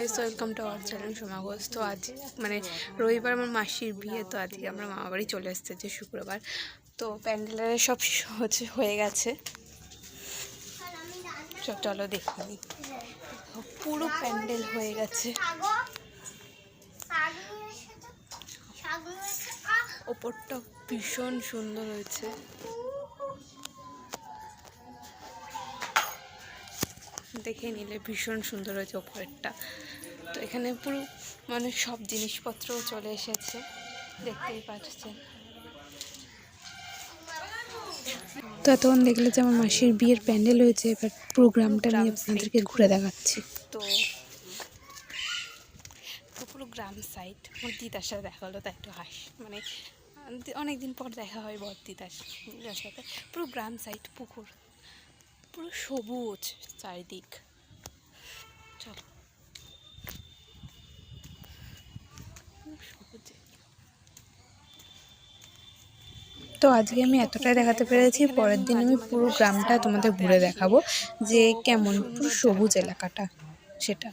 Guys, welcome to our channel Soma Ghosh. তো আজ মানে রবিবার আমার মাসির বিয়ে, তো আজকে আমরা মামা বাড়ি চলে আসছে যে শুক্রবার। তো প্যান্ডেলের সব হয়ে গেছে, চলো দেখিনি। পুরো প্যান্ডেল হয়ে গেছে, ওপরটা ভীষণ সুন্দর হয়েছে। দেখে নিলে ভীষণ সুন্দর হয়েছে ওপরেরটা। তো এখানে পুরো মানে সব জিনিসপত্রও চলে এসেছে, দেখতেই পাচ্ছেন। তো তখন দেখলে যে আমার মাসির বিয়ের প্যান্ডেল হয়েছে, এবার প্রোগ্রামটা আমি আপনাদেরকে ঘুরে দেখাচ্ছি। তো পুরো গ্রাম সাইড আমার দিদার সাথে দেখা হলো, তাই একটু মানে অনেকদিন পর দেখা হয় দিদার সাথে। পুরো গ্রাম সাইড, পুকুর, পুরো সবুজ চারিদিক। চলো তো আজকে আমি এতটাই দেখাতে পেরেছি, পরের দিন আমি পুরো গ্রামটা তোমাদের ঘুরে দেখাবো যে কেমন পুরো সবুজ এলাকাটা সেটা।